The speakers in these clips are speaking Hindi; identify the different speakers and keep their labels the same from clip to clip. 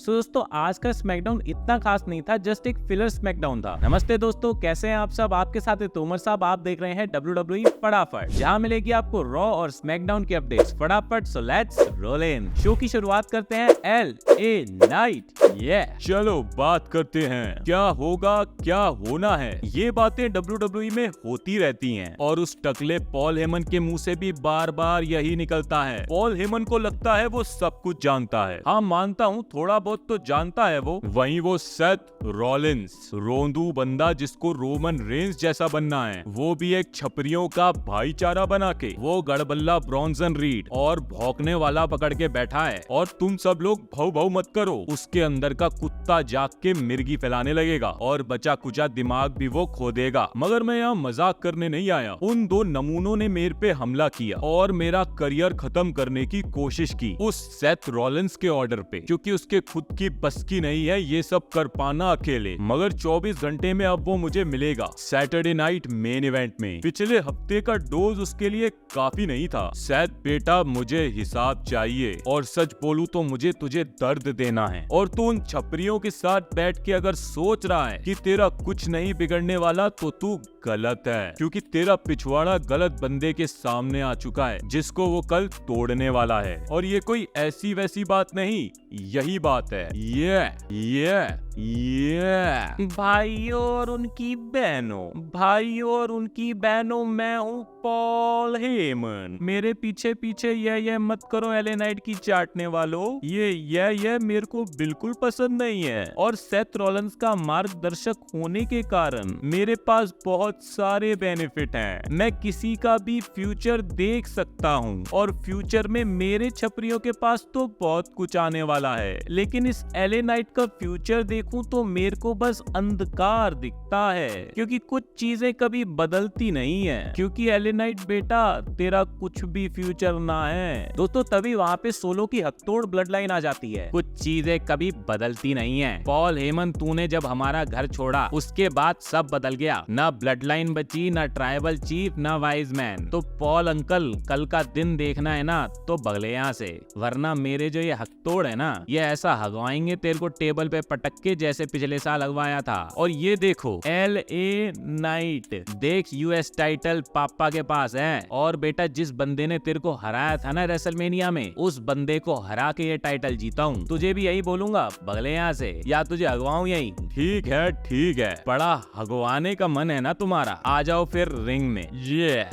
Speaker 1: सो दोस्तों आज का स्मैकडाउन इतना खास नहीं था, जस्ट एक फिलर स्मैकडाउन था। नमस्ते दोस्तों, कैसे हैं आप सब? आपके साथ है तोमर साहब। आप देख रहे हैं WWE फटाफट, जहां मिलेगी आपको रॉ और स्मैकडाउन की अपडेट्स फटाफट। So let's roll in. Show की शुरुआत करते हैं LA नाइट।
Speaker 2: चलो बात करते हैं क्या होगा क्या होना है। ये बातें WWE में होती रहती हैं और उस टकले पॉल हेमन के मुंह से भी बार बार यही निकलता है। पॉल हेमन को लगता है वो सब कुछ जानता है। हाँ मानता हूँ, थोड़ा बहुत तो जानता है वो। वहीं वो सेथ रॉलिंस, रोंदू बंदा जिसको रोमन रेंस जैसा बनना है, वो भी एक छपरियों का भाईचारा बना के वो गड़बल्ला ब्रॉन्सन रीड और भौंकने वाला पकड़ के बैठा है। और तुम सब लोग भाव भाव मत करो, उसके अंदर का कुत्ता जाग के मिर्गी फैलाने लगेगा और बचा कुचा दिमाग भी वो खो देगा। मगर मैं यहाँ मजाक करने नहीं आया। उन दो नमूनों ने मेरे पे हमला किया और मेरा करियर खत्म करने की कोशिश की उस सेथ रॉलिंस के ऑर्डर पे, क्योंकि उसके खुद की बस की नहीं है ये सब कर पाना अकेले। मगर 24 घंटे में अब वो मुझे मिलेगा सैटरडे नाइट मेन इवेंट में। पिछले हफ्ते का डोज उसके लिए काफी नहीं था। सेथ बेटा मुझे हिसाब चाहिए, और सच बोलूं तो मुझे तुझे दर्द देना है। और तू उन छपरियों के साथ बैठ के अगर सोच रहा है कि तेरा कुछ नहीं बिगड़ने वाला, तो तू गलत है, क्योंकि तेरा पिछवाड़ा गलत बंदे के सामने आ चुका है जिसको वो कल तोड़ने वाला है। और ये कोई ऐसी वैसी बात नहीं, यही बात है।
Speaker 1: भाइयों और उनकी बहनों, मैं हूँ पॉल हेमन। मेरे पीछे पीछे ये मत करो एले नाइट की चाटने वालों। ये मेरे को बिल्कुल पसंद नहीं है। और सेथ रॉलिंस का मार्गदर्शक होने के कारण मेरे पास बहुत सारे बेनिफिट हैं। मैं किसी का भी फ्यूचर देख सकता हूँ, और फ्यूचर में मेरे छपरियों के पास तो बहुत कुछ आने वाला है। लेकिन इस एले नाइट का फ्यूचर देखूं तो मेरे को बस अंधकार दिखता है, क्योंकि कुछ चीजें कभी बदलती नहीं है। क्योंकि एले नाइट बेटा, तेरा कुछ भी फ्यूचर ना है। दोस्तों तभी वहाँ पे सोलो की हकतोड़ ब्लड लाइन आ जाती है। कुछ चीजें कभी बदलती नहीं है। पॉल हेमन, तूने जब हमारा घर छोड़ा उसके बाद सब बदल गया। ना ब्लड लाइन बची, ना ट्राइबल चीफ, ना वाइज मैन। तो पॉल अंकल, कल का दिन देखना है ना तो बगले यहाँ से, वरना मेरे जो ये हकतोड़ है ना, ये ऐसा हगवाएंगे तेरे को टेबल पे पटक के, जैसे पिछले साल हगवाया था। और ये देखो LA नाइट, देख US टाइटल पापा के पास है। और बेटा जिस बंदे ने तेरे को हराया था ना रेसलमेनिया में, उस बंदे को हरा के ये टाइटल जीता हूँ। तुझे भी यही बोलूंगा, बगले यहाँ से, या तुझे हगवाऊं यही?
Speaker 2: ठीक है, बड़ा हगवाने का मन है ना तुम्हारा, आ जाओ फिर रिंग में।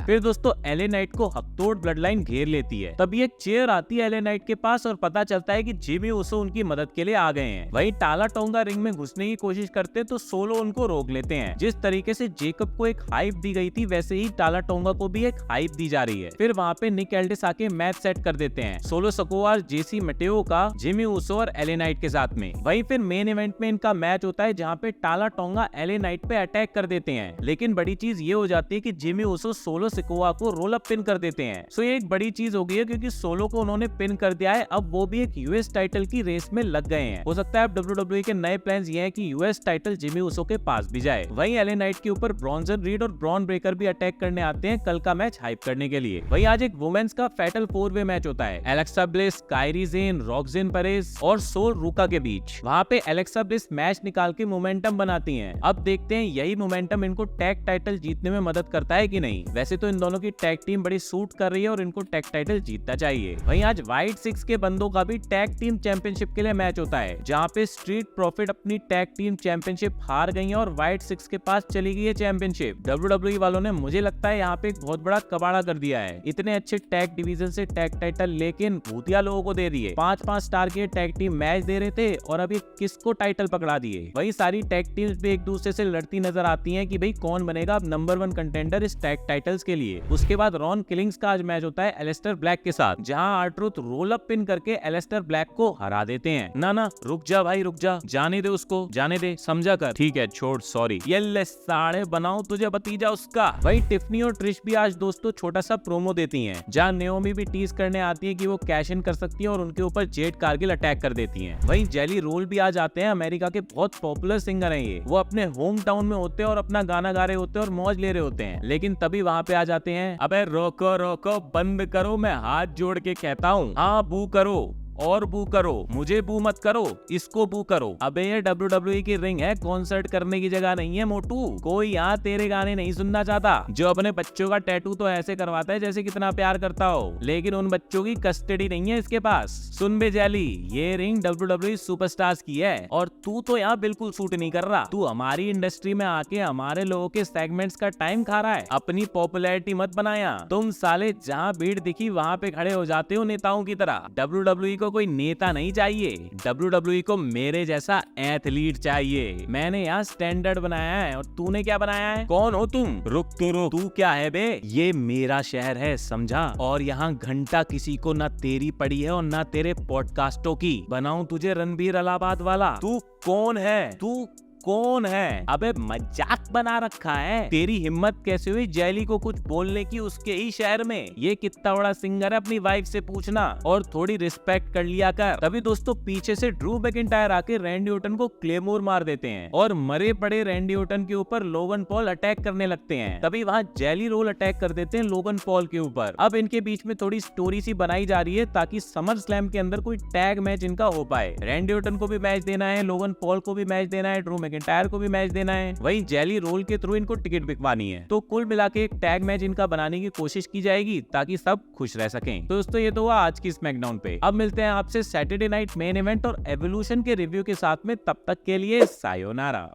Speaker 1: फिर दोस्तों एले नाइट को हकतोड़ ब्लड लाइन घेर लेती है। तभी एक चेयर आती है एले नाइट के पास और पता चलता है कि जिमी उसो उनकी मदद के लिए आ गए हैं। वहीं टाला टोंगा रिंग में घुसने की कोशिश करते तो सोलो उनको रोक लेते हैं। जिस तरीके से जेकब को एक हाइप दी गई थी, वैसे ही टाला टोंगा को भी एक हाइप दी जा रही है। फिर वहाँ पे निक एल्डिस आके मैच सेट कर देते हैं सोलो सकोवा, जेसी मेटेओ का जिमी उसो और एले नाइट के साथ में। वहीं फिर मेन इवेंट में इनका मैच होता है, जहाँ पे टाला टोंगा एले नाइट पे अटैक कर देते हैं। लेकिन बड़ी चीज ये हो जाती है कि जिमी उसो सोलो सिकोवा को रोल अप पिन कर देते हैं। सो ये एक बड़ी चीज हो गई है, क्योंकि सोलो को उन्होंने पिन कर दिया है। अब वो भी एक US टाइटल की रेस में लग गए हैं। हो सकता है अब WWE के नए प्लान्स ये हैं कि US टाइटल जिमी उसो के पास भी जाए। वहीं एले नाइट के ऊपर ब्रॉन्सन रीड और ब्रॉन ब्रेकर भी अटैक करने आते हैं कल का मैच हाइप करने के लिए। वहीं आज एक वुमेन्स का फैटल 4-वे मैच होता है Alexa bliss, Kairi Zen, रॉक्सेन Perez और सोल रूका के बीच। वहाँ पे एलेक्सा ब्लिस मैच निकाल के मोमेंटम बनाती हैं। अब देखते हैं यही मोमेंटम इनको टैग टाइटल जीतने में मदद करता है कि नहीं। वैसे तो इन दोनों की टैग टीम बड़ी सूट कर रही है और इनको टैग टाइटल जीतना चाहिए। वहीं आज व्हाइट 6 के बंदों का भी टैग टीम चैंपियनशिप के लिए मैच होता है, जहाँ पे स्ट्रीट प्रॉफिट अपनी टैग टीम चैंपियनशिप हार गई है और व्हाइट 6 के पास चली गई है चैंपियनशिप। WWE वालों ने मुझे लगता है यहाँ पे एक बहुत बड़ा कबाड़ा कर दिया है। इतने अच्छे टैग डिवीजन से टैग टाइटल लेकिन भूतिया लोगों को दे दिए। 5-5 स्टार के टैग टीम मैच दे रहे थे और अभी किसको टाइटल पकड़ा दिए। वही सारी टैग टीम्स भी एक दूसरे से लड़ती नजर आती हैं कि भाई कौन बनेगा अब नंबर 1 कंटेंडर इस टैग टाइटल्स के लिए। उसके बाद रॉन किलिंग्स का आज मैच होता है एलिस्टर ब्लैक के साथ, जहां आर्ट्रूथ रोल अप पिन करके एलिस्टर ब्लैक को हरा देते हैं। ना रुक जा भाई, रुक जा, जाने दे उसको, जाने दे, समझा कर। ठीक है छोड़, सॉरी। ये ले साढ़े बनाओ तुझे भतीजा उसका। वही टिफनी और ट्रिश भी आज दोस्तों छोटा सा प्रोमो देती हैं, जहां नेओमी भी टीज करने आती है कि वो कैश इन कर सकती है और उनके ऊपर जेड कारगिल अटैक कर देती हैं। वहीं जेली रोल भी आज आते हैं, अमेरिका के बहुत पॉपुलर सिंगर हैं ये। वो अपने होम टाउन में होते हैं और अपना गाना गा रहे होते हैं और मौज ले रहे होते हैं। लेकिन तभी वहाँ पे आ जाते हैं, अबे रोको रोको, बंद करो, मैं हाथ जोड़ के कहता हूँ, हाँ बू करो, और बू करो, मुझे बू मत करो, इसको बू करो। अबे ये WWE की रिंग है, कॉन्सर्ट करने की जगह नहीं है मोटू। कोई यहाँ तेरे गाने नहीं सुनना चाहता। जो अपने बच्चों का टैटू तो ऐसे करवाता है जैसे कितना प्यार करता हो, लेकिन उन बच्चों की कस्टडी नहीं है इसके पास। सुन बे जैली, ये रिंग WWE सुपरस्टार्स की है और तू तो यहाँ बिल्कुल सूट नहीं कर रहा। तू हमारी इंडस्ट्री में आके हमारे लोगों के सेगमेंट्स का टाइम खा रहा है। अपनी पॉपुलैरिटी मत बनाया। तुम साले जहाँ भीड़ दिखी वहाँ पे खड़े हो जाते हो नेताओं की तरह। WWE को कोई नेता नहीं चाहिए, WWE को मेरे जैसा एथलीट चाहिए। मैंने यहाँ स्टैंडर्ड बनाया है और तूने क्या बनाया है? कौन हो तुम? रुक तो रुक, तू क्या है बे? ये मेरा शहर है, समझा? और यहाँ घंटा किसी को ना तेरी पड़ी है और ना तेरे पॉडकास्टों की। बनाऊं तुझे रणबीर अलाहाबाद वाला? तू कौन है? तू कौन है? अबे मजाक बना रखा है। तेरी हिम्मत कैसे हुई जैली को कुछ बोलने की उसके ही शहर में? ये कितना बड़ा सिंगर है, अपनी वाइफ से पूछना और थोड़ी रिस्पेक्ट कर लिया कर। तभी दोस्तों पीछे से ड्रू मैकिंटायर आके रैंडी ऑर्टन को क्लेमोर मार देते हैं और मरे पड़े रैंडी ऑर्टन के ऊपर लोगन पॉल अटैक करने लगते हैं। तभी वहाँ जैली रोल अटैक कर देते हैं लोगन पॉल के ऊपर। अब इनके बीच में थोड़ी स्टोरी सी बनाई जा रही है ताकि समर स्लैम के अंदर कोई टैग मैच इनका हो पाए। रैंडी ऑर्टन को भी मैच देना है, लोगन पॉल को भी मैच देना है, ड्रू मैकिंटायर को भी मैच देना है, वहीं जैली रोल के थ्रू इनको टिकट बिकवानी है। तो कुल मिला के एक टैग मैच इनका बनाने की कोशिश की जाएगी ताकि सब खुश रह सकें। तो दोस्तों ये तो हुआ आज की स्मैकडाउन पे। अब मिलते हैं आपसे सैटरडे नाइट मेन इवेंट और एवोल्यूशन के रिव्यू के साथ में। तब तक के लिए सायोनारा।